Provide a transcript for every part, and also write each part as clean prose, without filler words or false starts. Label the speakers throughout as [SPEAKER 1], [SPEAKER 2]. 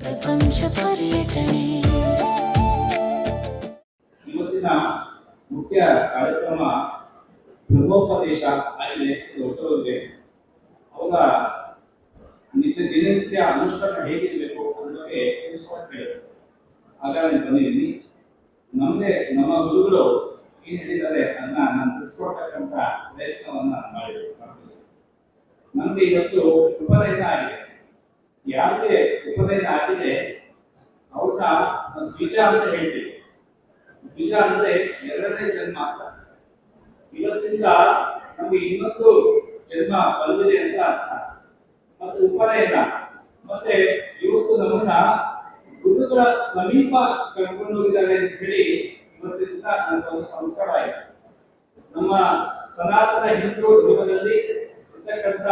[SPEAKER 1] ಪ್ರಪಂಚ ಪರ್ಯಟನೆ
[SPEAKER 2] ಇವತ್ತಿನ ಮುಖ್ಯ ಕಾರ್ಯಕ್ರಮ ಬ್ರಹ್ಮೋಪದೇಶ ಆಗಿದೆ. ಹೊರಟೋದ್ರೆ ಅವರ ದಿನನಿತ್ಯ ಅನುಷ್ಠಾನ ಹೇಗಿರಬೇಕು ಅನ್ನೋ ಬಗ್ಗೆ ತಿಳಿಸ್ಕೊಡ್ತೇವೆ. ಹಾಗಾಗಿ ಬಂದಿದ್ದೀನಿ. ನಮ್ಮ ಗುರುಗಳು ಏನ್ ಹೇಳಿದ್ದಾರೆ ಅನ್ನ ನಾನು ತಿಳಿಸ್ಕೊಡ್ತಕ್ಕಂಥ ಪ್ರಯತ್ನವನ್ನ ಮಾಡಿದೆ. ನಮ್ಗೆ ಇವತ್ತು ಉಪನಯನ ಆಗಿದೆ. ಯಾಕೆ ಉಪನಯನ ಆಗಿದೆ ಅವ್ರನ್ನ ದ್ವಿಜ ಅಂತ ಹೇಳ್ತೀವಿ. ದ್ವಿಜ ಅಂದ್ರೆ ಎರಡನೇ ಜನ್ಮ ಅಂತ. ಇವತ್ತಿಂದ ನಮ್ಗೆ ಇನ್ನೊಂದು ಜನ್ಮ ಬಂದಿದೆ ಅಂತ ಅರ್ಥ. ಮತ್ತೆ ಉಪನಯನ ಮತ್ತೆ ಇವತ್ತು ನಮ್ಮನ್ನ ಗುರುಗಳ ಸಮೀಪ ಕರ್ಕೊಂಡು ಹೋಗಿದ್ದಾರೆ ಅಂತ ಹೇಳಿ ಇವತ್ತಿಂದ ನಮಗೊಂದು ಸಂಸ್ಕಾರ ಆಯಿತು. ನಮ್ಮ ಸನಾತನ ಹಿಂದೂ ಧರ್ಮದಲ್ಲಿ ಇರ್ತಕ್ಕಂಥ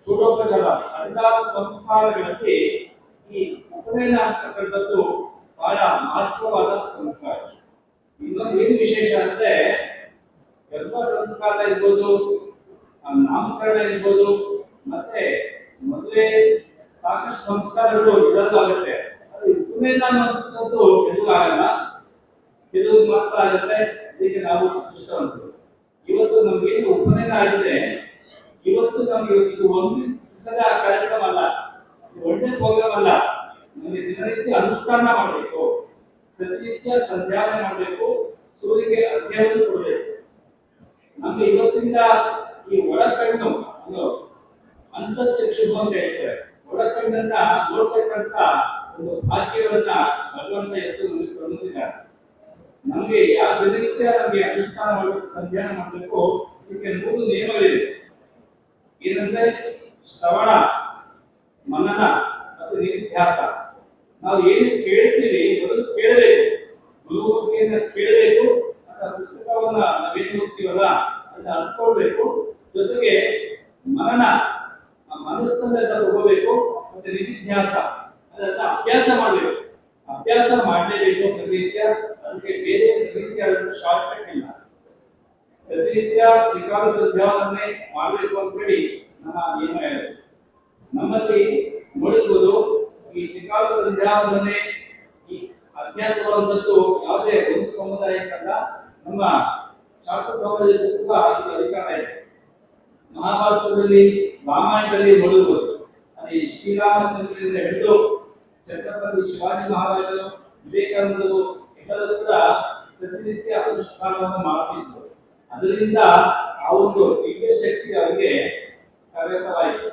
[SPEAKER 2] ಷೋಡೋಪಚಾರ ಹದಿನಾರು ಸಂಸ್ಕಾರಗಳಲ್ಲಿ ಈ ಉಪನಯನ ಅಂತಕ್ಕಂಥದ್ದು ಬಹಳ ಮಹತ್ವವಾದ ಸಂಸ್ಕಾರ. ಇನ್ನೊಂದು ಏನು ವಿಶೇಷ ಅಂದ್ರೆ ಗರ್ಭ ಸಂಸ್ಕಾರ ಇರ್ಬೋದು, ನಾಮಕರಣ ಇರ್ಬೋದು, ಮತ್ತೆ ಮದುವೆ ಸಾಕಷ್ಟು ಸಂಸ್ಕಾರಗಳು ಇರೋದು ಆಗುತ್ತೆ. ಅದು ಉಪನಯನ ಅನ್ನೋದು ಎಲ್ಲೂ ಆಗಲ್ಲ, ಕೆಲವು ಮಾತ್ರ ಆಗುತ್ತೆ. ಇದಕ್ಕೆ ನಾವು ಅದೃಷ್ಟವಂತರು. ಇವತ್ತು ನಮ್ಗೇನು ಉಪನಯನ ಆಗಿದೆ, ಇವತ್ತು ನಮ್ಗೆ ಇದು ಒಂದು ದಿವಸದ ಕಾರ್ಯಕ್ರಮ ಅಲ್ಲ, ಒಳ್ಳೆ ಪ್ರೋಗ್ರಾಮ್ ಅಲ್ಲ. ನಮಗೆ ದಿನನಿತ್ಯ ಅನುಷ್ಠಾನ ಮಾಡಬೇಕು, ಪ್ರತಿನಿತ್ಯ ಸಂಧ್ಯಾವನೆ ಮಾಡಬೇಕು, ಸೂರ್ಯಗೆ ಅರ್ಘ್ಯವನ್ನು ಕೊಡಬೇಕು. ನಮ್ಗೆ ಇವತ್ತಿಂದ ಈ ಒಳಕಣ್ಣು ಅಂತರ್ಚಕ್ಷು ಅಂತ ಹೇಳ್ತಾರೆ. ಒಳಕಣ್ಣನ್ನ ನೋಡ್ತಕ್ಕಂಥ ಒಂದು ಭಾಗ್ಯವನ್ನ ಭಗವಂತ ಎತ್ತು ನಮಗೆ ಕರುಣಿಸಿದ್ದಾರೆ. ನಮ್ಗೆ ಯಾವ ದಿನನಿತ್ಯ ನಮಗೆ ಅನುಷ್ಠಾನ ಮಾಡಬೇಕು, ಸಂಧ್ಯಾನ ಮಾಡಬೇಕು. ಇದಕ್ಕೆ 3 ನಿಯಮಗಳಿವೆ. ಏನಂದ್ರೆ ಶ್ರವಣ, ಮನನ ಮತ್ತು ನಿಧ್ಯಾಸ. ನಾವು ಏನು ಕೇಳ್ತೀವಿ ಮೊದಲು ಕೇಳಬೇಕು, ಗುರುಮುಖಿಯನ್ನು ಕೇಳಬೇಕು, ಅಥವಾ ಪುಸ್ತಕವನ್ನ ನಾವೇನು ಹೋಗ್ತೀವಲ್ಲ ಅದನ್ನ ಅನ್ಕೊಳ್ಬೇಕು. ಜೊತೆಗೆ ಮನನ, ಮನಸ್ಸನ್ನ ತಗೋಬೇಕು. ಮತ್ತೆ ನಿಧ್ಯಾಸ, ಅದನ್ನ ಅಭ್ಯಾಸ ಮಾಡಬೇಕು. ಅಭ್ಯಾಸ ಮಾಡಲೇಬೇಕು ಪ್ರತಿನಿತ್ಯ. ಅದಕ್ಕೆ ಬೇರೆ ರೀತಿಯ ಶಾರ್ಟ್ ಕಟ್ ಇಲ್ಲ. ಪ್ರತಿನಿತ್ಯ ತ್ರಿಕಾಲ ಸಂಧ್ಯಾವನ್ನೇ ಮಾಡಬೇಕು ಅಂತ ಹೇಳಿ ನಮ್ಮ ನಿಯಮ ಹೇಳಿದೆ. ನಮ್ಮಲ್ಲಿ ನೋಡಿರ್ಬೋದು, ಈ ತ್ರಿಕಾಲ ಸಂಧ್ಯಾವನ್ನೇ ಈ ಅಧ್ಯಾತ್ಮವಂತದ್ದು ಯಾವುದೇ ಒಂದು ಸಮುದಾಯಕ್ಕಲ್ಲ, ನಮ್ಮ ಶಾಸ್ತ್ರ ಸಮಾಜಕ್ಕೂ ಕೂಡ ಇದು ಅಧಿಕಾರ ಇದೆ. ಮಹಾಭಾರತದಲ್ಲಿ, ರಾಮಾಯಣದಲ್ಲಿ ನೋಡಿರ್ಬೋದು, ಅಲ್ಲಿ ಶ್ರೀರಾಮಚಂದ್ರನಿಂದ ಹಿಡಿದು ಛತ್ರಪತಿ ಶಿವಾಜಿ ಮಹಾರಾಜರು, ವಿವೇಕಾನಂದರು ಎಲ್ಲರೂ ಕೂಡ ಪ್ರತಿನಿತ್ಯ ಅನುಷ್ಠಾನವನ್ನು ಮಾಡುತ್ತಿದ್ದರು. ಅದರಿಂದ ಆ ಒಂದು ದಿವ್ಯ ಶಕ್ತಿ ಅವರಿಗೆ ಕಾರ್ಯವಾಯಿತು.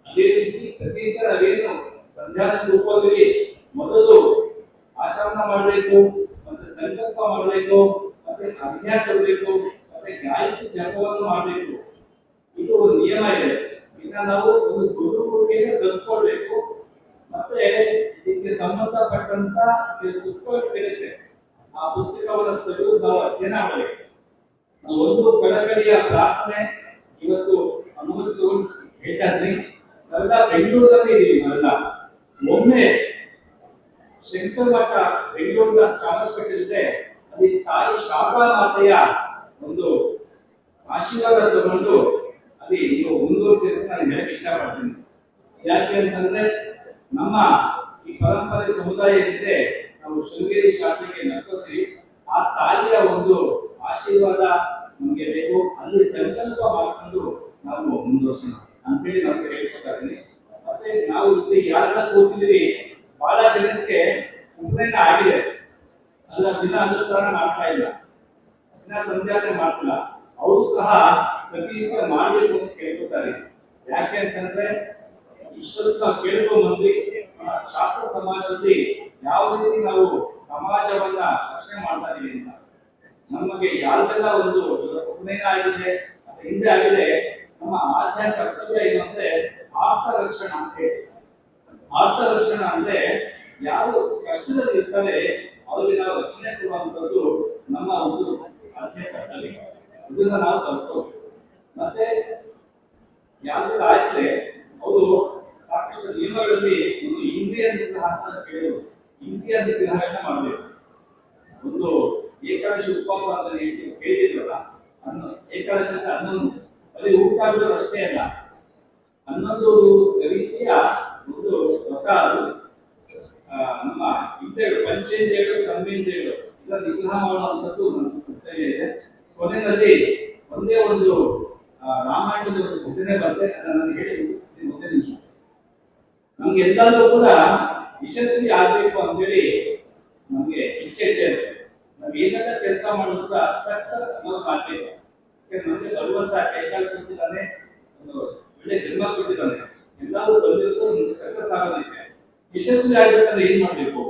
[SPEAKER 2] ಅದೇ ರೀತಿ ಪ್ರತಿನಿತ್ಯ ನಾವೇನು ಸಂಧ್ಯಾನಕ್ಕೆ ಹೋಗೋದ್ವಿ, ಮೊದಲು ಆಚರಣೆ ಮಾಡಬೇಕು, ಮತ್ತೆ ಸಂಕಲ್ಪ ಮಾಡಬೇಕು, ಮತ್ತೆ ಅರ್ಘ್ಯ ಕೊಡಬೇಕು, ಮತ್ತೆ ಗಾಯತ್ರಿ ಜಪವನ್ನು ಮಾಡಬೇಕು. ಇದು ಒಂದು ನಿಯಮ ಇದೆ. ಇನ್ನ ನಾವು ಒಂದು ಗುರುಮುಖಿಯನ್ನು ಕಲ್ತ್ಕೊಳ್ಬೇಕು. ಮತ್ತೆ ಇದಕ್ಕೆ ಸಂಬಂಧಪಟ್ಟಂತ ಪುಸ್ತಕ ಸಿಗುತ್ತೆ. ಆ ಪುಸ್ತಕವನ್ನು ತೆಗೆದು ನಾವು ಅಧ್ಯಯನ ಮಾಡಬೇಕು. ಒಂದು ಕಳಕಳಿಯ ಪ್ರಾರ್ಥನೆ ಇವತ್ತು ಅನುಮತಿ ತಗೊಂಡು ಹೇಳ್ತಾದ್ರಿ. ನಾವೆಲ್ಲ ಬೆಂಗಳೂರಲ್ಲಿ ಇದೀವಿ. ನಾವೆಲ್ಲ ಒಮ್ಮೆ ಶಂಕರ ಮಠ ಬೆಂಗಳೂರಿನ ಚಾಮರಾಜಪೇಟೆ ಅಲ್ಲಿ ತಾಯಿ ಶಾರದಾ ಮಾತೆಯ ಒಂದು ಆಶೀರ್ವಾದ ತಗೊಂಡು ಅಲ್ಲಿ ನೀವು ಮುಂದುವರಿಸಿ ನಾನು ಹೇಳಕ್ಕೆ ಇಷ್ಟಪಡ್ತೀನಿ. ಯಾಕೆ ಅಂತಂದ್ರೆ ನಮ್ಮ ಈ ಪರಂಪರೆ ಸಮುದಾಯ ಏನಿದೆ, ನಾವು ಶೃಂಗೇರಿ ಶಾಸ್ತ್ರಕ್ಕೆ ನಡ್ಕೋತೀವಿ. ಆ ತಾಯಿಯ ಒಂದು ಆಶೀರ್ವಾದ ನಮಗೆ ಬೇಕು. ಅಲ್ಲಿ ಸಂಕಲ್ಪ ಮಾಡಿಕೊಂಡು ನಾವು ಮುಂದುವರ್ಸೋಣ ಅಂತೇಳಿ ನಾವು ಹೇಳ್ಕೊತಾ ಇದ್ದೀನಿ. ಮತ್ತೆ ನಾವು ಇಲ್ಲಿ ಯಾರೆಲ್ಲ ಕೂತಿದ್ದೀವಿ, ಬಹಳ ಜನಕ್ಕೆ ಉಪನಯನ ಆಗಿದೆ, ಅಲ್ಲ ದಿನ ಅನುಷ್ಠಾನ ಮಾಡ್ತಾ ಇಲ್ಲ, ದಿನ ಸಂಧ್ಯಾವನೆ ಮಾಡ್ತಿಲ್ಲ. ಅವರು ಸಹ ಪ್ರತಿನಿತ್ಯ ಮಾಡಬೇಕು ಅಂತ ಕೇಳ್ಕೊತಾರೆ. ಯಾಕೆ ಅಂತಂದ್ರೆ ಇಷ್ಟೊತ್ತು ನಾವು ಕೇಳ್ಕೊಂಡು ಬಂದ್ವಿ, ಶಾಸ್ತ್ರ ಸಮಾಜದಲ್ಲಿ ಯಾವ ರೀತಿ ನಾವು ಸಮಾಜವನ್ನ ರಕ್ಷಣೆ ಮಾಡ್ತಾ ಇದೀವಿ ಅಂತ. ನಮಗೆ ಯಾವ್ದೆಲ್ಲ ಒಂದು ಉಪನಯನ ಆಗಿದೆ, ಹಿಂದೆ ಆಗಿದೆ, ನಮ್ಮ ಆದ್ಯ ಕರ್ತವ್ಯ ಏನು ಅಂದ್ರೆ ಆಪ್ತ ರಕ್ಷಣಾ ಅಂತ ಹೇಳಿ. ಆಪ್ತ ರಕ್ಷಣಾ ಅಂದ್ರೆ ಯಾರು ಕಷ್ಟದಲ್ಲಿ ಇರ್ತಾರೆ ಅವರಿಗೆ ನಾವು ರಕ್ಷಣೆ ಕೊಡುವಂಥದ್ದು ನಮ್ಮ ಒಂದು ಆದ್ಯ ಕರ್ತವ್ಯ. ಇದನ್ನ ನಾವು ತಲುಪಬೇಕು. ಮತ್ತೆ ಯಾವ್ದು ಆಯ್ತದೆ ಅವರು ಸಾಕಷ್ಟು ನಿಯಮಗಳಲ್ಲಿ ಒಂದು ಇಂದ್ರಿಯ ನಿಗ್ರಹ ಅಂತ ಕೇಳೋದು. ಇಂದ್ರಿಯ ನಿಗ್ರಹಗಳನ್ನ ಮಾಡಬೇಕು. ಒಂದು ಏಕಾದಶಿ ಉಪವಾಸ ಅಂತ ಕೇಳಿದ್ರಲ್ಲ, ಏಕಾದಶಿ ಅಂತ 11 ಅಲ್ಲಿ ಊಟ ಬಿಡೋದು ಅಷ್ಟೇ ಅಲ್ಲ, 11 ರೀತಿಯ ಒಂದು ವ್ರತ ಅದು. ನಮ್ಮ ಹಿಂದೆಗಳು ಪಂಚೇಂದ್ರಿಯಗಳು ಕರ್ಮೇಂದ್ರಿಯಗಳು ಇದರ ನಿಗ್ರಹ ಮಾಡುವಂಥದ್ದು ನಮ್ಮ ಕರ್ತವ್ಯ ಇದೆ. ಕೊನೆಯಲ್ಲಿ ಒಂದೇ ಒಂದು ರಾಮಾಯಣದ ಒಂದು ಘಟನೆ ಬರುತ್ತೆ, ಅದನ್ನು ನಾನು ಹೇಳಿ ಮುಗಿಸ್ತೀನಿ ಒಂದೇ ನಿಮಿಷ. ನಮ್ಗೆ ಎಲ್ಲರೂ ಕೂಡ ಯಶಸ್ವಿ ಆಗ್ಬೇಕು ಅಂತೇಳಿ ನಮ್ಗೆ ಇಚ್ಛೆ ಇದೆ. ನಾವ್ ಏನೆಲ್ಲ ಕೆಲಸ ಮಾಡಿದ್ರು ಕೂಡ ಸಕ್ಸಸ್ ಅನ್ನೋದು ಆಗ್ಬೇಕು. ನಮ್ಗೆ ಬರುವಂತ ಕೈಕಾಲ ಕೊಟ್ಟಿದ್ದಾನೆ, ಒಂದು ಒಳ್ಳೆ ಜನ್ಮ ಕೊಟ್ಟಿದ್ದಾನೆ, ಎಲ್ಲರೂ ಬಂದಿದ್ದು ಸಕ್ಸಸ್ ಆಗೋದಕ್ಕೆ. ಯಶಸ್ವಿ ಆಗ್ಬೇಕಂದ್ರೆ ಏನ್ ಮಾಡ್ಬೇಕು?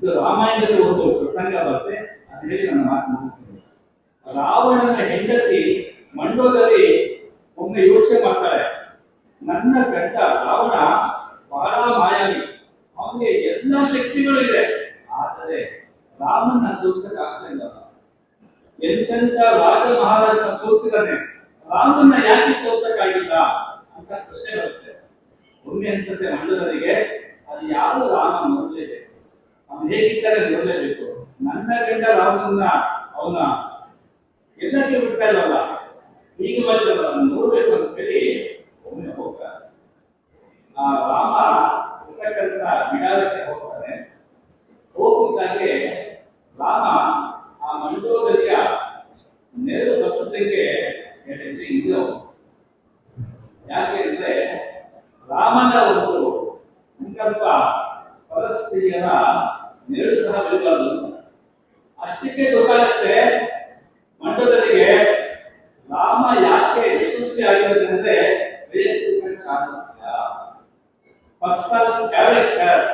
[SPEAKER 2] ಇದು ರಾಮಾಯಣದಲ್ಲಿ ಒಂದು ಪ್ರಸಂಗ ಬರುತ್ತೆ, ಅದು ಹೇಳಿ ನನ್ನ ಮಾತು ಮುಗಿಸ್ತೀನಿ. ರಾವಣನ ಹೆಂಡತಿ ಮಂಡೋದರಿ ಒಮ್ಮೆ ಯೋಚನೆ ಮಾಡ್ತಾರೆ, ನನ್ನ ಗಂಡ ರಾವಣ ಬಹಳ ಮಾಯಾವಿ, ಅವನಿಗೆ ಎಲ್ಲ ಶಕ್ತಿಗಳು ಇದೆ, ಆದರೆ ರಾಮನ ಸೋಲ್ಸಕ್ ಆಗ್ಲಿಲ್ಲ. ಎಂತೆಂತ ರಾಜ ಮಹಾರಾಜನ ಸೋಲ್ಸಿದಾನೆ, ರಾಮನ ಯಾಕೆ ಸೋಲ್ಸಕ್ಕಾಗಿಲ್ಲ ಅಂತ ಪ್ರಶ್ನೆ ಬರುತ್ತೆ. ಒಮ್ಮೆ ಅನ್ಸುತ್ತೆ ಮಂಡಲರಿಗೆ, ಅದು ಯಾರು ರಾಮ ನೋಡ್ಲೇಬೇಕು, ಅವನು ಹೇಗಿದ್ದಾರೆ ನೋಡ್ಲೇಬೇಕು. ನನ್ನ ಗಂಡ ರಾಮನ ಅವನ ಎಲ್ಲಕ್ಕೆ ಬಿಡ್ತಾ ಇಲ್ವಲ್ಲ, ಹೀಗೆ ಮಾಡಿದಲ್ಲ ನೋಡ್ಬೇಕು ಅಂತ ಹೇಳಿ ಒಮ್ಮೆ ಹೋಗ್ತಾರೆ. ಆ ರಾಮ ಇರ್ತಕ್ಕಂಥ ಬಿಡಾರಕ್ಕೆ ಹೋಗ್ತಾನೆ. ಹೋಗುತ್ತಾಗೆ ರಾಮ ಆ ಮಂಡೋದರಿಯ ನೆರಳು ಬರ್ತದಕ್ಕೆ ಹೆಜ್ಜೆ ಹಿಂದೆ ಹೋಗ್ತಾನೆ. ಯಾಕೆ ಅಂದ್ರೆ ರಾಮನ ಒಂದು ಸಂಕಲ್ಪ ಪರಿಸ್ಥಿತಿಯರ ನೆರಳು ಸಹ ಬೀಳಬಾರದು. ಅಷ್ಟಕ್ಕೆ ಗೊತ್ತಾಗುತ್ತೆ ಮಂಡೋದರಿಗೆ ರಾಮ ಯಾಕೆ ಯಶಸ್ವಿ ಆಗಿರೋದು ಅಂದ್ರೆ ವೈಯಕ್ತಿಕ ಚಾಣಕ್ಯ, ಪರ್ಸನಲ್ ಕ್ಯಾರೆಕ್ಟರ್,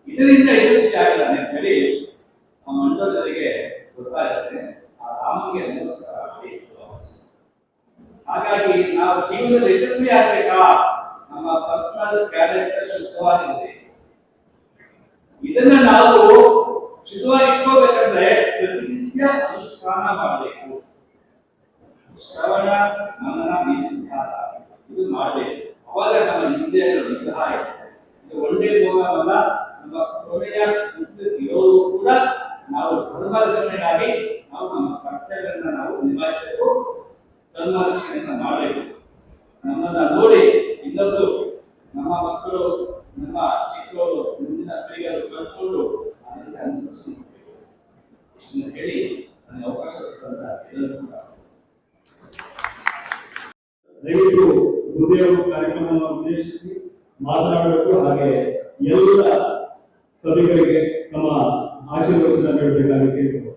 [SPEAKER 2] ಇದರಿಂದ ಯಶಸ್ವಿ ಆಗಿದ್ದಾನೆ ಅಂತ ಹೇಳಿ ಆ ಮಂಡೋದರಿಗೆ ಗೊತ್ತಾಗುತ್ತೆ. ಆ ರಾಮನಿಗೆ ನಮಸ್ಕಾರ ಮಾಡಿ. ಹಾಗಾಗಿ ನಾವು ಜೀವನದಲ್ಲಿ ಯಶಸ್ವಿ ಆಗ್ಬೇಕಾ, ನಮ್ಮ ಪರ್ಸನಲ್ ಕ್ಯಾರೆಕ್ಟರ್ ಶುದ್ಧವಾಗಿರುತ್ತೆ. ಇದನ್ನ ನಾವು ಶುದ್ಧವಾಗಿ ಇಟ್ಕೋಬೇಕಂದ್ರೆ ಪ್ರತಿನಿತ್ಯ ಅನುಷ್ಠಾನ ಮಾಡಬೇಕು. ಶ್ರವಣ ಮನನ ನಿಧಿಧ್ಯಾಸ ಇದು ಮಾಡಬೇಕು. ಅವಾಗ ನಮ್ಮ ಇಂದ್ರಿಯಗಳು ನಿಗ್ರಹ ಇರುತ್ತೆ. ಇದು ಒಳ್ಳೆ ಭೋಗವಲ್ಲ, ನಮ್ಮ ಕೊನೆಯ ಇರೋದು ಕೂಡ ನಾವು ಧರ್ಮರಕ್ಷಣೆಗಾಗಿ ನಾವು ನಮ್ಮ ಕರ್ತವ್ಯಗಳನ್ನ ನಾವು ನಿಭಾಯಿಸಬೇಕು, ಧರ್ಮರಕ್ಷಣೆಯನ್ನು ಮಾಡಬೇಕು. ನಮ್ಮನ್ನ ನೋಡಿ ಇನ್ನೊಂದು ನಮ್ಮ ಮಕ್ಕಳು, ನಮ್ಮ ಚಿಕ್ಕವರು, ಮುಂದಿನ ಪೀಳಿಗೆಗಳು ಕಲ್ತ್ಕೊಂಡು ಅದಕ್ಕೆ ಅನುಸರಿಸಬೇಕು. ಇಷ್ಟನ್ನು ಹೇಳಿ ನನಗೆ ಅವಕಾಶ ಕೊಟ್ಟಂತ ಎಲ್ಲರೂ ಕೂಡ
[SPEAKER 3] ದಯವಿಟ್ಟು ಗುರುದೇವರು ಕಾರ್ಯಕ್ರಮವನ್ನು ಉದ್ದೇಶಿಸಿ ಮಾತನಾಡಬೇಕು. ಹಾಗೆ ಎಲ್ಲ ಸಭೆಗಳಿಗೆ ತಮ್ಮ ಆಶೀರ್ವಚನ ನೀಡಬೇಕಾಗಿ ಕೇಳಿಕೊಳ್ಳುವ.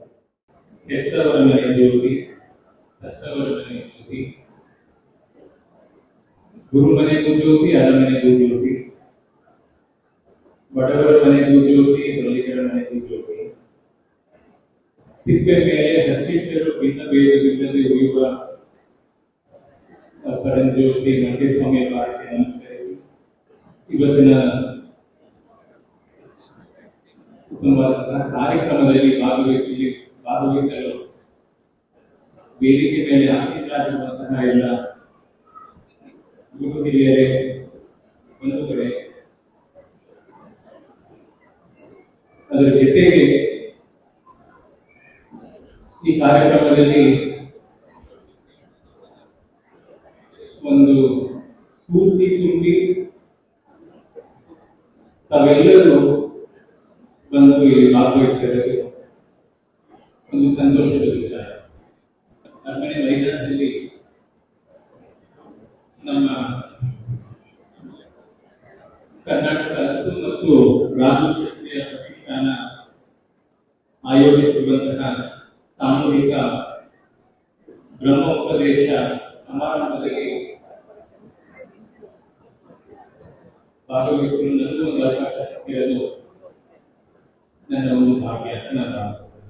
[SPEAKER 4] ಹೆತ್ತವರ ಮನೆ ಜ್ಯೋತಿ, ಸತ್ತವರ ಮನೆ ಜ್ಯೋತಿ, ಗುರು ಮನೆಗೂ ಜ್ಯೋತಿ, ಅರಮನೆಗೂ ಜ್ಯೋತಿ, ಬಡವರ ಮನೆಗೂ ಜ್ಯೋತಿ, ದೊಲಿಗರ ಮನೆಗೂ ಜ್ಯೋತಿ. ತಿಪ್ಪೆ ಮೇಲೆ ಹಚ್ಚಿಟ್ಟರು ಭಿನ್ನ ಭೇದವಿಲ್ಲದೆ ಉಳಿಯುವ ಪರಂಜ್ಯೋತಿ ಮಂಟೇಸ್ವಾಮಿ ಪಾರ್ಟಿ ನಮಸ್ಕರಿಸಿ ಇವತ್ತಿನ ಉತ್ತಮವಾದಂತಹ ಕಾರ್ಯಕ್ರಮದಲ್ಲಿ ಭಾಗವಹಿಸಲು ವೇದಿಕೆ ಮೇಲೆ ಆಸೀನರಾಗಿರುವಂತಹ ಎಲ್ಲ ಗುರು ಹಿರಿಯರೇ, ಬಂಧುಗಳೇ, ಅದರ ಜೊತೆಗೆ ಈ ಕಾರ್ಯಕ್ರಮದಲ್ಲಿ ಒಂದು ಸ್ಫೂರ್ತಿ ತುಂಬಿ ತಾವೆಲ್ಲರೂ ಬಂದು ಇಲ್ಲಿ ಭಾಗವಹಿಸಿದರೆ ಒಂದು ಸಂತೋಷದ ವಿಚಾರ. ಅರಮನೆ ಮೈದಾನದಲ್ಲಿ ನಮ್ಮ ಕರ್ನಾಟಕ ಅರಸು ಮತ್ತು ರಾಜು ಕ್ಷತ್ರಿಯ ಪ್ರತಿಷ್ಠಾನ ಆಯೋಜಿಸಿರುವಂತಹ ಸಾಮೂಹಿಕ ಬ್ರಹ್ಮೋಪದೇಶ ಸಮಾರಂಭದಲ್ಲಿ ಭಾಗವಹಿಸಲು ನನಗೂ ಒಂದು ಅವಕಾಶ ಸಿಕ್ಕಿರೋದು ನನ್ನ ಒಂದು ಭಾಗ್ಯ ಅಂತ ನಾನು ಭಾವಿಸ್ತೇನೆ.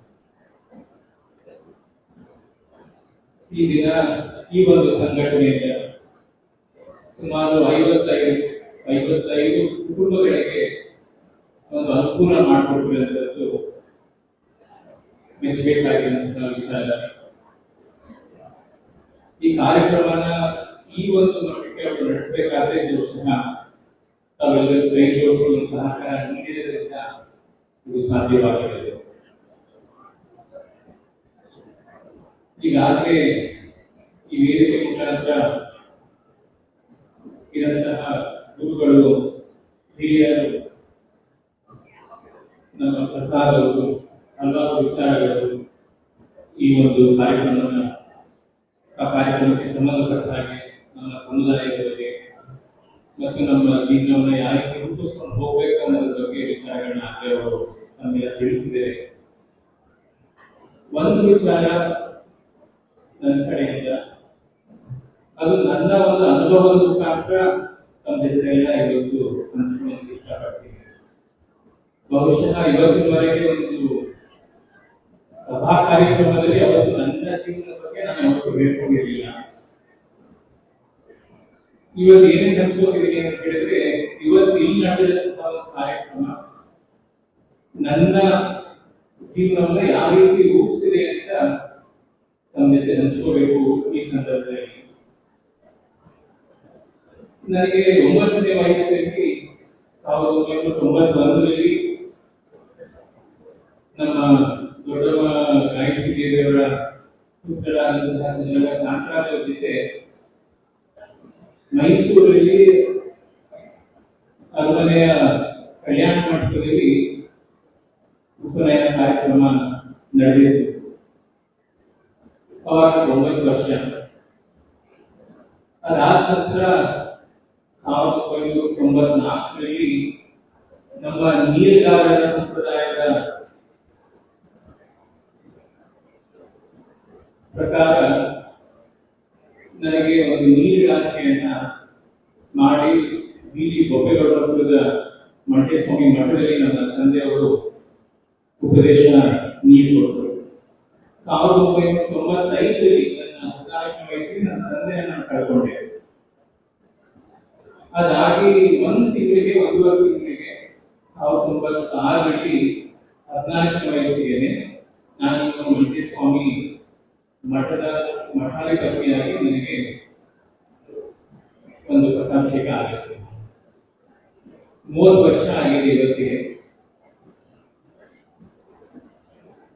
[SPEAKER 4] ಈ ದಿನ ಈ ಒಂದು ಸಂಘಟನೆಯಿಂದ ಸುಮಾರು 55 ಕುಟುಂಬಗಳಿಗೆ ಒಂದು ಅನುಕೂಲ ಮಾಡಿಕೊಟ್ಟಿರುವಂತದ್ದು ಮೆಚ್ಚಬೇಕಾಗಿರುವಂತಹ ವಿಚಾರ. ಈ ಕಾರ್ಯಕ್ರಮನ ಈ ಒಂದು ಮಟ್ಟಕ್ಕೆ ಅವರು ನಡೆಸಬೇಕಾದ್ರೆ ಬಹುಶಃ ತಾವೆಲ್ಲರೂ ಕೈ ಜೋಡಿಸಿ ಒಂದು ಸಹಕಾರ ನೀಡಿದ್ರಿಂದ ಇದು ಸಾಧ್ಯವಾಗಿರೋದು. ಈಗಾಗಲೇ ಈ ವೇದಿಕೆ ಮುಖಾಂತರ ಇರಂತಹ ಗುರುಗಳು, ಹಿರಿಯರು ನಮ್ಮ ಪ್ರಸಾದ್ ಅವರು ಹಲವಾರು ವಿಚಾರಗಳು ಈ ಒಂದು ಕಾರ್ಯಕ್ರಮಕ್ಕೆ ಸಂಬಂಧಪಟ್ಟ ಹಾಗೆ ನಮ್ಮ ಸಮುದಾಯದ ಬಗ್ಗೆ ಮತ್ತು ನಮ್ಮ ಜೀವನವನ್ನು ಯಾವ ರೀತಿ ರೂಪಿಸ್ಕೊಂಡು ಹೋಗ್ಬೇಕು ಅನ್ನೋದ್ರ ಬಗ್ಗೆ ವಿಚಾರಗಳನ್ನ ಅವರು ನಮಗೆ ತಿಳಿಸಿದ್ದಾರೆ. ಒಂದು ವಿಚಾರ ನನ್ನ ಕಡೆಯಿಂದ ಅದು ನನ್ನ ಒಂದು ಅನುಭವದ ಮುಖಾಂತರ ನಮ್ಮ ಜೊತೆಗೆಲ್ಲ ಇವತ್ತು ಹಂಚಿಕೊಳ್ಳಲು ಇಷ್ಟಪಡ್ತೀನಿ. ಬಹುಶಃ ಇವತ್ತಿನವರೆಗೆ ಒಂದು ಸಭಾ ಕಾರ್ಯಕ್ರಮದಲ್ಲಿ ಅವತ್ತು ನನ್ನ ಜೀವನದ ಬಗ್ಗೆ ನಾನು ಯಾವತ್ತೂ ಹೇಳ್ಕೊಂಡಿರಲಿಲ್ಲ. ಇವತ್ತು ಏನೇನು ಹಂಚ್ಕೋತಿದ್ದೀನಿ ಅಂತ ಹೇಳಿದ್ರೆ, ಇವತ್ತು ಇಲ್ಲಿ ನಡೆದಂತಹ ಕಾರ್ಯಕ್ರಮ ನನ್ನ ಜೀವನವನ್ನ ಯಾವ ರೀತಿ ರೂಪಿಸಿದೆ ಅಂತ ನಮ್ಮ ಜೊತೆ ಹಂಚ್ಕೋಬೇಕು. ಈ ಸಂದರ್ಭದಲ್ಲಿ ನನಗೆ 9ನೇ ವಯಸ್ಸಲ್ಲಿ 1991ರಲ್ಲಿ ನಮ್ಮ ದೊಡ್ಡಮ್ಮ ಗಾಯತ್ರಿ ದೇವಿಯವರ ಪುತ್ರರಾದಂತಹ ಕಾಂತರಾಜ್ ಜೊತೆ ಮೈಸೂರಲ್ಲಿ ಅರಮನೆಯ ಕಲ್ಯಾಣ ಮಂಟಪದಲ್ಲಿ ಉಪನಯನ ಕಾರ್ಯಕ್ರಮ ನಡೆದಿತ್ತು. ಅವಾಗ 9 ವರ್ಷ. ಅದಾದ ನಂತರ 1994ರಲ್ಲಿ ನಮ್ಮ ನೀರುಗಾರರ ಸಂಪ್ರದಾಯದ ಪ್ರಕಾರ ನನಗೆ ಒಂದು ನೀರುಗಾರಿಕೆಯನ್ನ ಮಾಡಿ ಬೀದಿ ಬೊಪ್ಪೆಗೌಡಪುರದ ಮಂಟೇಸ್ವಾಮಿ ಮಠದಲ್ಲಿ ನನ್ನ ತಂದೆಯವರು ಉಪದೇಶ ನೀಡಿಕೊಟ್ಟರು. 1995ರಲ್ಲಿ ನನ್ನ 14ನೇ ವಯಸ್ಸಿಗೆ ನನ್ನ ತಂದೆಯನ್ನು ಕಳ್ಕೊಂಡೆ. ಅದಾಗಿ ಒಂದೂವರೆ ತಿಂಗಳಿಗೆ 1996ರಲ್ಲಿ 14ನೇ ವಯಸ್ಸಿಗೆ ನಾನು ಮಂಟೇಸ್ವಾಮಿ ಮಠದ ಮಠಾಧಿಪತಿಯಾಗಿ ನನಗೆ ಒಂದು ಪಟ್ಟಾಭಿಷೇಕ ಆಗುತ್ತೆ. 30 ವರ್ಷ ಆಗಿದೆ ಇವತ್ತಿಗೆ.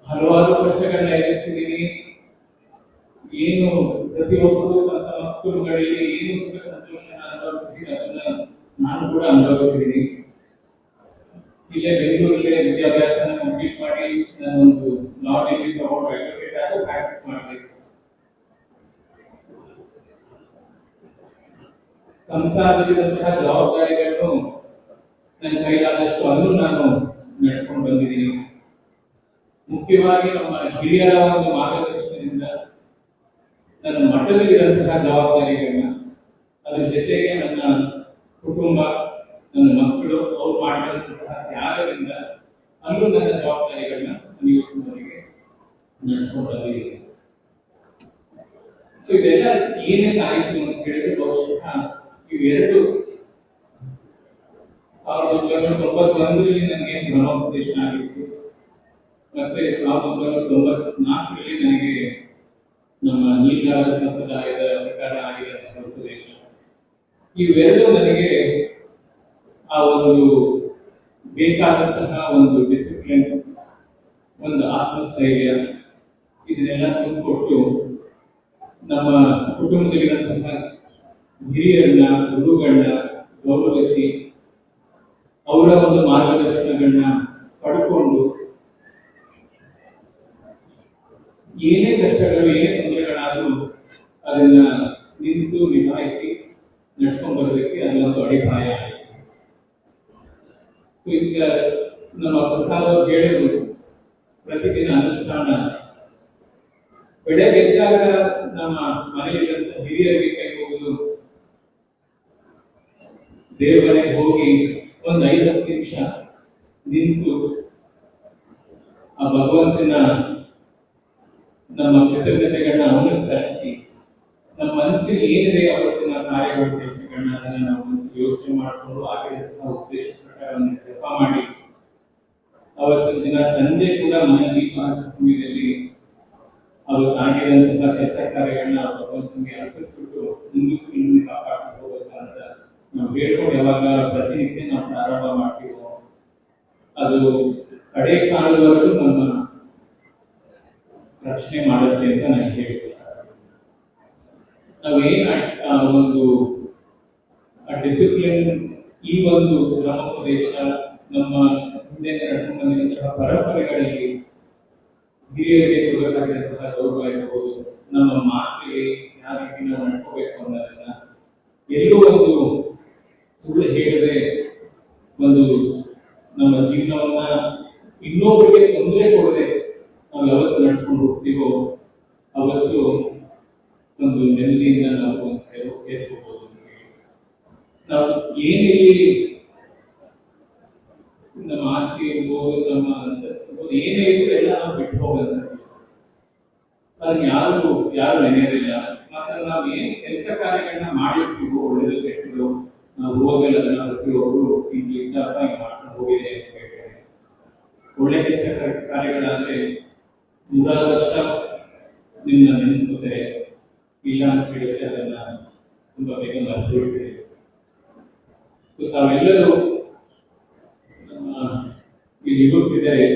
[SPEAKER 4] ಹಲವಾರು ವರ್ಷಗಳನ್ನ ಎದುರಿಸಿದ್ದೀನಿ. ಏನು ಪ್ರತಿಯೊಬ್ಬರು ತನ್ನ ಮಕ್ಕಳುಗಳಿಗೆ ಏನು ಸುಖ ಸಂತೋಷನ ಅನುಭವಿಸಿದ್ದೀನಿ ಅದನ್ನ ನಾನು ಕೂಡ ಅನುಭವಿಸಿದ್ದೀನಿ. ಇಲ್ಲೇ ಬೆಂಗಳೂರಲ್ಲೇ ವಿದ್ಯಾಭ್ಯಾಸನ ಕಂಪ್ಲೀಟ್ ಮಾಡಿ ನಾನೊಂದು ಲಾ ಡಿಗ್ರಿ ತಗೊಂಡು ಅಡ್ವೊಕೇಟ್ ಆಗಿ ಪ್ರಾಕ್ಟೀಸ್ ಮಾಡಬೇಕು. ಸಂಸಾರದಲ್ಲಿದ್ದಂತಹ ಜವಾಬ್ದಾರಿಗಳನ್ನು ನನ್ನ ಕೈಲಾದಷ್ಟು ಅಲ್ಲೂ ನಾನು ನಡೆಸ್ಕೊಂಡು ಬಂದಿದ್ದೀನಿ. ಮುಖ್ಯವಾಗಿ ನಮ್ಮ ಹಿರಿಯರ ಒಂದು ಮಾರ್ಗದರ್ಶನದಿಂದ ನನ್ನ ಮಠದಲ್ಲಿರುವಂತಹ ಜವಾಬ್ದಾರಿಗಳನ್ನ, ಅದರ ಜೊತೆಗೆ ನನ್ನ ಕುಟುಂಬ, ನನ್ನ ಮಕ್ಕಳು ಅವ್ರು ಮಾಡಿದಂತಹ ತ್ಯಾಗದಿಂದ ಅಲ್ಲೂ ನನ್ನ ಜವಾಬ್ದಾರಿಗಳನ್ನ ಇವತ್ತಿನವರೆಗೆ ನಡೆಸ್ಕೊಂಡು ಬಂದಿದ್ದೀನಿ. ಸೊ ಇದೆಲ್ಲ ಏನೇನು ಆಯಿತು ಅಂತ ಹೇಳಿದ್ರೆ, ಬಹುಶಃ ಇವೆರಡು 1991ರಲ್ಲಿ ನನಗೆ ಬ್ರಹ್ಮೋಪದೇಶ ಆಗಿತ್ತು. ಮತ್ತೆ 1994ರಲ್ಲಿ ನನಗೆ ನಮ್ಮ ನೀರಾವರಿ ಸಂಪ್ರದಾಯದ ಪ್ರಕಾರ ಆಗಿರುವ ಉಪದೇಶ. ಇವೆರಡೂ ನನಗೆ ಆ ಒಂದು ಬೇಕಾದಂತಹ ಒಂದು ಡಿಸಿಪ್ಲಿನ್, ಒಂದು ಆತ್ಮಸ್ಥೈರ್ಯ ಇದನ್ನೆಲ್ಲ ತುಂಬಿಕೊಟ್ಟು ನಮ್ಮ ಕುಟುಂಬದಲ್ಲಿರುವಂತಹ ಹಿರಿಯರನ್ನ, ಗುರುಗಳನ್ನ ಗೌರವಿಸಿ ಅವರ ಒಂದು ಮಾರ್ಗದರ್ಶನಗಳನ್ನ ಪಡ್ಕೊಂಡು ಏನೇ ಕಷ್ಟಗಳು, ಏನೇ ತೊಂದರೆಗಳಾದರೂ ಅದನ್ನ ನಿಂತು ನಿಭಾಯಿಸಿ ನಡ್ಸ್ಕೊಂಡು ಬರೋದಕ್ಕೆ ಅದೊಂದು ಅಡಿಪಾಯ ಆಯಿತು. ಈಗ ನಮ್ಮ ಪ್ರಸಾದ್ ಅವರು ಹೇಳಿದ್ರು, ಪ್ರತಿದಿನ ಅನುಷ್ಠಾನ. ಬೆಳಗ್ಗೆ ಎದ್ದಾಗ ನಮ್ಮ ಮನೆಯಲ್ಲಿರುವಂತ ಹಿರಿಯರಿಗೆ ಕೈ ಹೋಗುದು, ದೇವರ ಮನೆಗೆ ಹೋಗಿ ಒಂದು 5-10 ನಿಮಿಷ ನಿಂತು ಆ ಭಗವಂತನ ನಮ್ಮ ಕೃತಜ್ಞತೆಗಳನ್ನ ಅವನಿಗೆ ಸಲ್ಲಿಸಿ, ನಮ್ಮ ಮನಸ್ಸಿಗೆ ಏನಿದೆ ಅವತ್ತಿನ ಕಾರ್ಯಗಳು, ಕೆಲಸಗಳನ್ನ ಅದನ್ನ ನಾವು ಮನಸ್ಸು ಯೋಚನೆ ಮಾಡಿಕೊಂಡು ಆಗಿರುವಂತಹ ಉದ್ದೇಶ ಪ್ರಕಾರ ಜಪ ಮಾಡಿ, ಅವತ್ತಿನ ದಿನ ಸಂಜೆ ಕೂಡ ಮನೆ ದೀಪ ಸಮಯದಲ್ಲಿ ಅವತ್ತು ಆಗಿರುವಂತಹ ಕೆಲಸ ಕಾರ್ಯಗಳನ್ನ ಭಗವಂತನಿಗೆ ಅರ್ಪಿಸ್ಬಿಟ್ಟು ಮುಂದಕ್ಕೆ ಕಾಪಾಡ್ಕೊಂಡು ಹೋಗ್ಬೇಕಂತ ನಾವು ಹೇಳ್ಕೊಂಡು ಯಾವಾಗ ಪ್ರತಿನಿತ್ಯ ನಾವು ಪ್ರಾರಂಭ ಮಾಡ್ತೀವೋ ಅದು ಕಡೆ ಕಾಲದವರೆಗೂ ನಮ್ಮ ರಕ್ಷಣೆ ಮಾಡುತ್ತೆ ಅಂತ ನಾನು ಹೇಳ್ತೀನಿ. ನಾವೇನು ಒಂದು ಡಿಸಿಪ್ಲಿನ್, ಈ ಒಂದು ಬ್ರಹ್ಮೋಪದೇಶ ನಮ್ಮ ಹಿಂದೆ ನಡ್ಕೊಂಡು ಬಂದಿರುವಂತಹ ಪರಂಪರೆಗಳಲ್ಲಿ ಹಿರಿಯರಿಗೆ ಕೊಡಬೇಕಾಗಿರುವಂತಹ ಗೌರವ ಇರಬಹುದು, ನಮ್ಮ ಮಾತಿಗೆ ಯಾವ ರೀತಿ ನಾವು ನಡ್ಕೋಬೇಕು ಅನ್ನೋದನ್ನ ಎಲ್ಲೂ ಒಂದು ಸುಳ್ಳು ಹೇಳದೆ ಒಂದು ನಮ್ಮ ಜೀವನವನ್ನ ಇನ್ನೊಬ್ಬರಿಗೆ ತೊಂದರೆ ಕೊಡದೆ ನಾವು ಯಾವತ್ತು ನಡ್ಸ್ಕೊಂಡು ಹೋಗ್ತೀವೋ ಅವತ್ತು ಒಂದು ನೆಮ್ಮದಿಯಿಂದ ನಾವು ಸೇರ್ಕೋಬಹುದು. ನಾವು ಏನಿಲ್ಲಿ ನಮ್ಮ ಆಸ್ತಿ ಇರ್ಬೋದು, ನಮ್ಮ ಅಂತಸ್ತು ಏನೇ ಇರ್ಬೋದು ಎಲ್ಲ ನಾವು ಬಿಟ್ಟು ಹೋಗೋದು, ಅದನ್ನ ಯಾರು ನೆನೆಯೋದಿಲ್ಲ. ಮತ್ತೆ ನಾವು ಏನ್ ಕೆಲಸ ಕಾರ್ಯಗಳನ್ನ ಮಾಡಿರ್ತೀವೋ ಒಳ್ಳೇದು ಕೆಟ್ಟದು, ನಾವು ಹೋಗಲ್ಲ ಅದನ್ನ ಪ್ರತಿಯೊಬ್ಬರು ಇಂಗ್ಲಿಂದ ಮಾಡ್ಕೊಂಡು ಹೋಗಿದೆ ಅಂತ ಹೇಳ್ತಾರೆ. ಒಳ್ಳೆ ಕೆಲಸ ಕಾರ್ಯಗಳಾದ್ರೆ 100 ವರ್ಷ ನಿಮ್ಮನ್ನ ನೆನೆಸ್ಕೋತಾರೆ, ಇಲ್ಲ ಅಂತ ಹೇಳಿದ್ರೆ ಅದನ್ನ ತುಂಬಾ ಬೇಗ ಮರೆತು ಬಿಡ್ತಾರೆ. ಸೊ ತಾವೆಲ್ಲರೂ ಇಲ್ಲಿ ಯುವಕರಿದ್ದಾರೆ,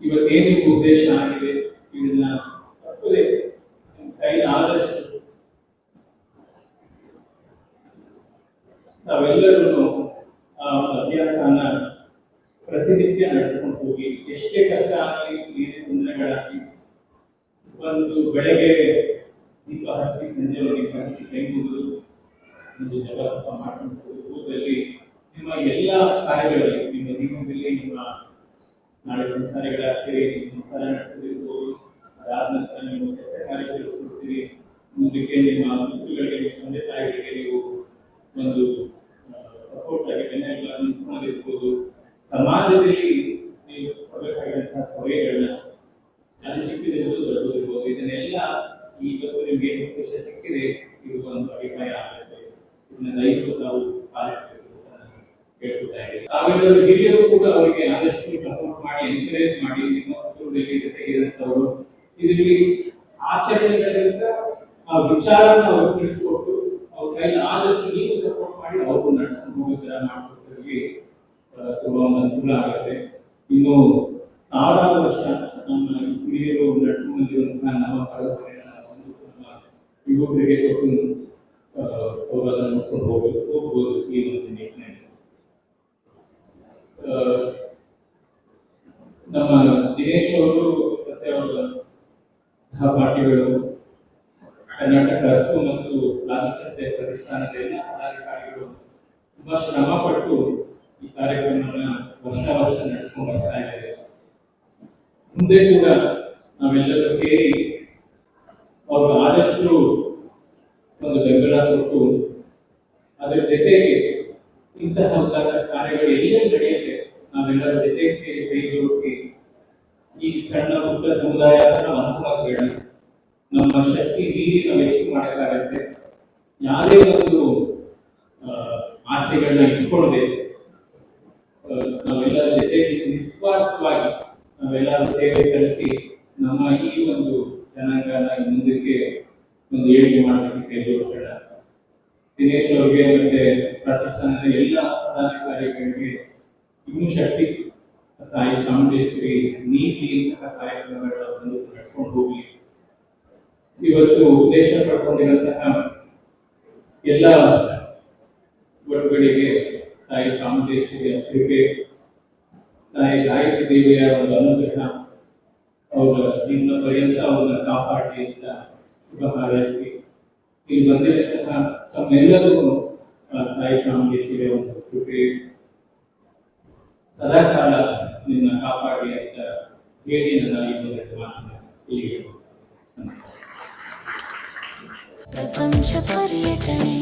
[SPEAKER 4] ಇವತ್ತೇನು ಉದ್ದೇಶ ಆಗಿದೆ ಇದನ್ನ ತಪ್ಪದೆ ಕೈಲಿ ಆದಷ್ಟು ತಾವೆಲ್ಲರೂ ಆ ಒಂದು ಅಭ್ಯಾಸನ ಪ್ರತಿನಿತ್ಯ ನಡೆಸ್ಕೊಂಡು ಹೋಗಿ, ಎಷ್ಟೇ ಕಷ್ಟ ಆಗಲಿ ನೀರಿನ ತೊಂದರೆಗಳಾಗಲಿ, ಒಂದು ಬೆಳಗ್ಗೆ ದೀಪ ಹಚ್ಚಿ ಸಂಜೆ ದೀಪ ಹಚ್ಚಿ ಕೈ ಮುಗಿದು ಒಂದು ಜಪ ಮಾಡ್ಕೊಂಡು ಹೋಗೋದ್ರಲ್ಲಿ ನಿಮ್ಮ ಎಲ್ಲ ಕಾರ್ಯಗಳಲ್ಲಿ, ನಿಮ್ಮ ಜೀವನದಲ್ಲಿ ನಿಮ್ಮ ನಾಳೆ ಸಂಸಾರಗಳಾಗ್ತೀರಿ, ಸಂಸಾರ ನಡೆಸಿರ್ಬೋದು, ಅದಾದ ನಂತರ ನೀವು ಕೆಲಸ ಕಾರ್ಯಗಳು ಕೊಡ್ತೀರಿ, ಮುಂದಕ್ಕೆ ನಿಮ್ಮ ಮಕ್ಕಳುಗಳಿಗೆ, ನಿಮ್ಮ ತಂದೆ ತಾಯಿಗಳಿಗೆ ನೀವು ಒಂದು ಸಪೋರ್ಟ್ ಆಗಿ ಬೆನ್ನೆಲುಬಾಗಿ ನಿಂತ್ಕೊಂಡಿರ್ಬೋದು. ಸಮಾಜದಲ್ಲಿ ನೀವು ಕೊಡಬೇಕಾಗಿರುವಂತಹ ಕೊಡುಗೆಗಳನ್ನ ಅದು ಚಿಕ್ಕದಿರ್ಬೋದು ದೊಡ್ಡದಿರ್ಬೋದು, ಇದನ್ನೆಲ್ಲ ಇವತ್ತು ನಿಮ್ಗೆ ಏನು ಅವಕಾಶ ಸಿಕ್ಕಿದೆ ಇದು ಒಂದು ಅಭಿಪ್ರಾಯ ಆಗುತ್ತೆ. ಇದನ್ನ ದಯವಿಟ್ಟು ನಾವು ಪಾಲಿಸಬೇಕು ಅಂತ ಹೇಳ್ಕೊತಾ ಇದ್ದೀವಿ. ತಾವೆಲ್ಲರೂ ಹಿರಿಯರು ಕೂಡ ಅವರಿಗೆ ಆದಷ್ಟು ಸಪೋರ್ಟ್ ಮಾಡಿ, ಎನ್ಕರೇಜ್ ಮಾಡಿ, ನಿಮ್ಮ ಮಕ್ಕಳಿಗೆ ಜೊತೆಗಿರುವಂತವರು ಇದರಲ್ಲಿ ಆಚರಣೆಗಳಿಂದ ಆ ವಿಚಾರನ ಅವರು ತಿಳಿಸ್ಕೊಟ್ಟು ಅವ್ರ ಕೈಲಿ ಆದಷ್ಟು ನೀವು ಸಪೋರ್ಟ್ ಮಾಡಿ ಅವ್ರಿಗೂ ನಡ್ಸ್ಕೊಂಡು ಹೋಗೋ ತರ ಮಾಡ್ಕೊಡ್ತೀವಿ. ತುಂಬಾ ಒಂದು ಅನುಕೂಲ ಆಗುತ್ತೆ. ಇನ್ನು 1000 ವರ್ಷ ನಮ್ಮ ಹಿರಿಯರು ನಡ್ಸ್ಕೊಂಡು ಬಂದಿರುವಂತಹ ನಮ್ಮ ಪರಂಪರೆಗಳನ್ನ ನಮ್ಮ ಯುವಕರಿಗೆ ಕೊಟ್ಟು ಅವರು ಅದನ್ನು ನಡೆಸ್ಕೊಂಡು ಹೋಗ್ಬೋದು ಈ ಒಂದು ನಿಟ್ಟಿನಲ್ಲಿ. ನಮ್ಮ ದಿನೇಶ್ ಅವರು ಮತ್ತೆ ಅವರ ಸಹಪಾಠಿಗಳು ಕರ್ನಾಟಕ ಹಸು ಮತ್ತು ಪ್ರಾಮುಖ್ಯತೆ ಪ್ರತಿಷ್ಠಾನದ ಎಲ್ಲ ಪದಾಧಿಕಾರಿಗಳು ತುಂಬಾ ಶ್ರಮ ಪಟ್ಟು ಈ ಕಾರ್ಯಕ್ರಮವನ್ನ ವರ್ಷ ನಡೆಸ್ಕೊಂಡು ಬರ್ತಾ ಇದ್ದಾರೆ. ಮುಂದೆ ಕೂಡ ನಾವೆಲ್ಲರೂ ಸೇರಿ ಅವ್ರಿಗೆ ಆದಷ್ಟು ಒಂದು ಬೆಂಬಲ ಕೊಟ್ಟು ಅದರ ಜೊತೆಗೆ ಇಂತಹ ಕಾರ್ಯಗಳು ಎಲ್ಲೆಲ್ಲಿ ನಡೆಯುತ್ತೆ ನಾವೆಲ್ಲರ ಜೊತೆಗೆ ಸೇರಿ ಕೈ ಜೋಡಿಸಿ ಈ ಸಣ್ಣ ಪುಟ್ಟ ಸಮುದಾಯ ಅನುಕೂಲಬೇಡ, ನಮ್ಮ ಶಕ್ತಿ ಮೀರಿ ನಾವು ಎಷ್ಟು ಮಾಡೋಕ್ಕಾಗತ್ತೆ, ಯಾವುದೇ ಒಂದು ಆಸೆಗಳನ್ನ ಇಟ್ಕೊಳ್ಳದೆ ನಾವೆಲ್ಲರ ಜೊತೆಗೆ ನಿಸ್ವಾರ್ಥವಾಗಿ ನಾವೆಲ್ಲರೂ ಸೇವೆ ಸಲ್ಲಿಸಿ ನಮ್ಮ ಈ ಒಂದು ಜನಾಂಗನ ಮುಂದಕ್ಕೆ ಒಂದು ಏಳಿಗೆ ಮಾಡೋದಕ್ಕೆ ಕೈ ಜೋಡಿಸೋಣ. ದಿನೇಶ್ ಅವರಿಗೆ ಮತ್ತೆ ಪ್ರತಿಷ್ಠಾನದ ಎಲ್ಲ ಪದಾಧಿಕಾರಿಗಳಿಗೆ ಇನ್ನೂ ಶಕ್ತಿ ತಾಯಿ ಚಾಮುಂಡೇಶ್ವರಿ ನೀತಿ ಇಂತಹ ಕಾರ್ಯಕ್ರಮಗಳನ್ನು ನಡೆಸ್ಕೊಂಡು ಹೋಗ್ಲಿ. ಇವತ್ತು ಉದ್ದೇಶ ಪಡ್ಕೊಂಡಿರುವಂತಹ ಎಲ್ಲ ಒಟ್ಟುಗಳಿಗೆ ತಾಯಿ ಚಾಮುಂಡೇಶ್ವರಿಯ ಕೃಪೆ, ತಾಯಿ ಗಾಯತ್ರಿ ದೇವಿಯ ಒಂದು ಅನುಗ್ರಹ ಅವರ ಜೀವನ ಪರ್ಯಂತ ಅವರನ್ನ ಕಾಪಾಡಿ ಅಂತ ಶುಭ ಹಾರೈಸಿ ಇಲ್ಲಿ ಬಂದಿರತಕ್ಕಂತಹ ತಮ್ಮೆಲ್ಲರಿಗೂ ತಾಯಿ ಚಾಮುಂಡೇಶ್ವರಿಯ ಒಂದು ಕೃಪೆ ಸದಾಕಾಲ ನಿನ್ನ ಕಾಪಾಡಿ ಅಂತ ಹೇಳಿ ನನ್ನ ಈ ಒಂದು ಮಾತನ್ನು ಇಲ್ಲಿ
[SPEAKER 1] प्रपंच पर्यटने